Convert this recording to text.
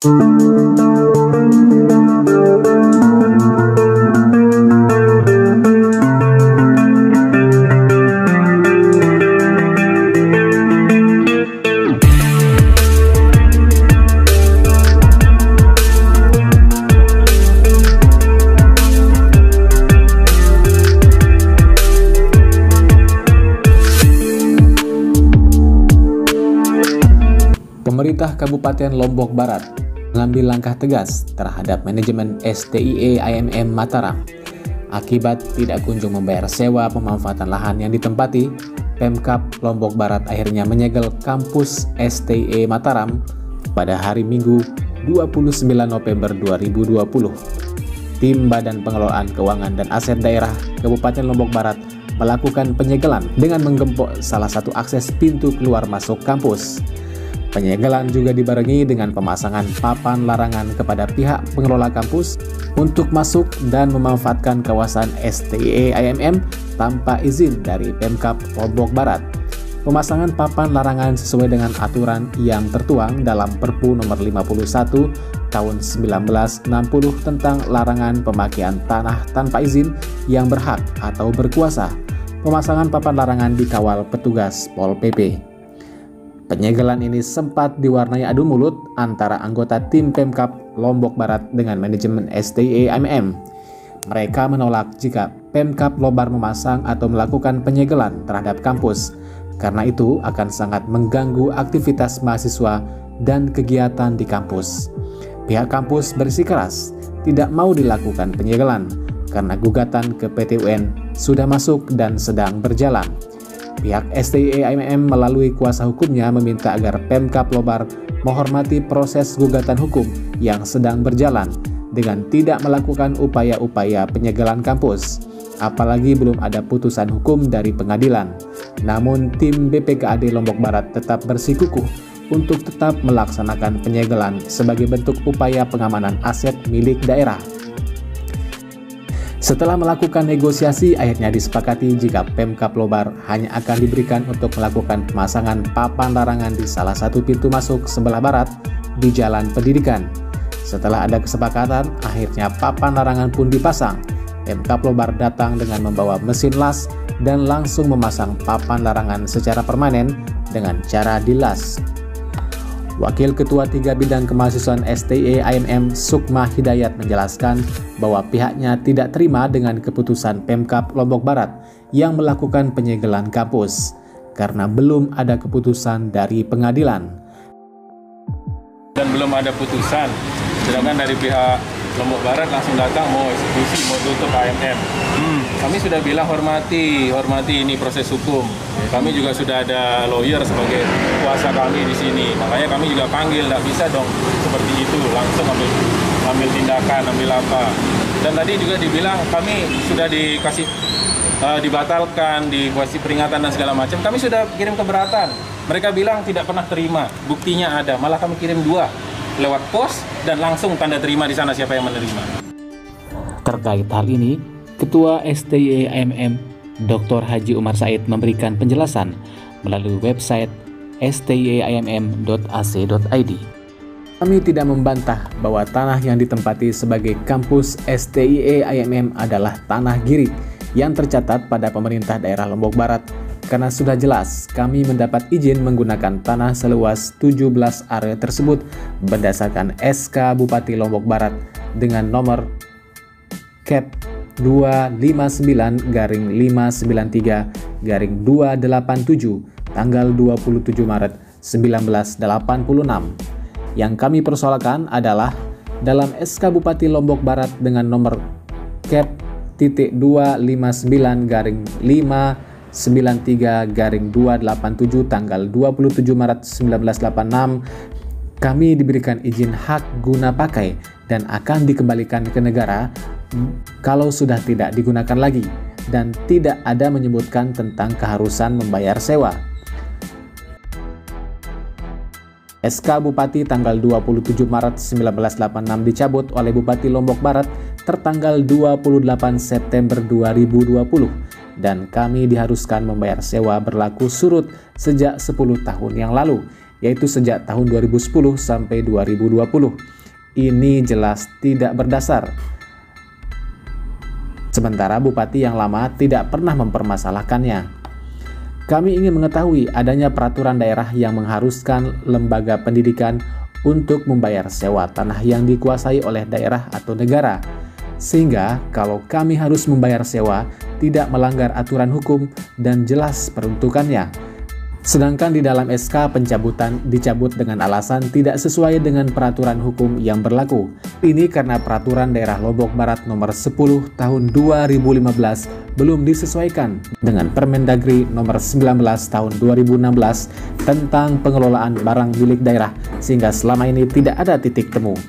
Pemerintah Kabupaten Lombok Barat mengambil langkah tegas terhadap manajemen STIE AMM Mataram. Akibat tidak kunjung membayar sewa pemanfaatan lahan yang ditempati, Pemkab Lombok Barat akhirnya menyegel kampus STIE Mataram pada hari Minggu 29 November 2020. Tim Badan Pengelolaan Keuangan dan Aset Daerah Kabupaten Lombok Barat melakukan penyegelan dengan menggempok salah satu akses pintu keluar masuk kampus. Penyegelan juga dibarengi dengan pemasangan papan larangan kepada pihak pengelola kampus untuk masuk dan memanfaatkan kawasan STIE AMM tanpa izin dari Pemkab Lombok Barat. Pemasangan papan larangan sesuai dengan aturan yang tertuang dalam Perpu Nomor 51 Tahun 1960 tentang larangan pemakaian tanah tanpa izin yang berhak atau berkuasa. Pemasangan papan larangan dikawal petugas Pol PP. Penyegelan ini sempat diwarnai adu mulut antara anggota tim Pemkab Lombok Barat dengan manajemen STIE AMM. Mereka menolak jika Pemkab Lobar memasang atau melakukan penyegelan terhadap kampus, karena itu akan sangat mengganggu aktivitas mahasiswa dan kegiatan di kampus. Pihak kampus bersikeras tidak mau dilakukan penyegelan karena gugatan ke PT UN sudah masuk dan sedang berjalan. Pihak STIE AMM melalui kuasa hukumnya meminta agar Pemkab Lobar menghormati proses gugatan hukum yang sedang berjalan dengan tidak melakukan upaya-upaya penyegelan kampus, apalagi belum ada putusan hukum dari pengadilan. Namun tim BPKAD Lombok Barat tetap bersikukuh untuk tetap melaksanakan penyegelan sebagai bentuk upaya pengamanan aset milik daerah. Setelah melakukan negosiasi, akhirnya disepakati jika Pemkab Lobar hanya akan diberikan untuk melakukan pemasangan papan larangan di salah satu pintu masuk sebelah barat di Jalan Pendidikan. Setelah ada kesepakatan, akhirnya papan larangan pun dipasang. Pemkab Lobar datang dengan membawa mesin las dan langsung memasang papan larangan secara permanen dengan cara dilas. Wakil Ketua 3 Bidang Kemahasiswaan STIE AMM Sukma Hidayat menjelaskan bahwa pihaknya tidak terima dengan keputusan Pemkab Lombok Barat yang melakukan penyegelan kampus karena belum ada keputusan dari pengadilan. Dan belum ada putusan, sedangkan dari pihak Lombok Barat langsung datang mau eksekusi, mau tutup AMM. Kami sudah bilang hormati ini proses hukum. Kami juga sudah ada lawyer sebagai kuasa kami di sini. Makanya kami juga panggil, nggak bisa dong seperti itu langsung ambil tindakan, ambil apa. Dan tadi juga dibilang kami sudah dikasih dibatalkan, dikasih peringatan dan segala macam. Kami sudah kirim keberatan. Mereka bilang tidak pernah terima, buktinya ada. Malah kami kirim 2 lewat pos dan langsung tanda terima di sana siapa yang menerima. Terkait hal ini, Ketua STIE AMM Dr. Haji Umar Said memberikan penjelasan melalui website stieamm.ac.id. Kami tidak membantah bahwa tanah yang ditempati sebagai kampus STIE AMM adalah tanah girik yang tercatat pada pemerintah daerah Lombok Barat, karena sudah jelas kami mendapat izin menggunakan tanah seluas 17 area tersebut berdasarkan SK Bupati Lombok Barat dengan nomor Cap 259-593-287 tanggal 27 Maret 1986. Yang kami persoalkan adalah dalam SK Bupati Lombok Barat dengan nomor Cap .259-593-287 tanggal 27 Maret 1986, kami diberikan izin hak guna pakai dan akan dikembalikan ke negara kalau sudah tidak digunakan lagi, dan tidak ada menyebutkan tentang keharusan membayar sewa. SK Bupati tanggal 27 Maret 1986 dicabut oleh Bupati Lombok Barat tertanggal 28 September 2020, dan kami diharuskan membayar sewa berlaku surut sejak 10 tahun yang lalu, yaitu sejak tahun 2010 sampai 2020. ini jelas tidak berdasar. Sementara bupati yang lama tidak pernah mempermasalahkannya. Kami ingin mengetahui adanya peraturan daerah yang mengharuskan lembaga pendidikan untuk membayar sewa tanah yang dikuasai oleh daerah atau negara. Sehingga kalau kami harus membayar sewa, tidak melanggar aturan hukum dan jelas peruntukannya. Sedangkan di dalam SK pencabutan dicabut dengan alasan tidak sesuai dengan peraturan hukum yang berlaku. Ini karena peraturan daerah Lombok Barat nomor 10 tahun 2015 belum disesuaikan dengan Permendagri nomor 19 tahun 2016 tentang pengelolaan barang milik daerah, sehingga selama ini tidak ada titik temu.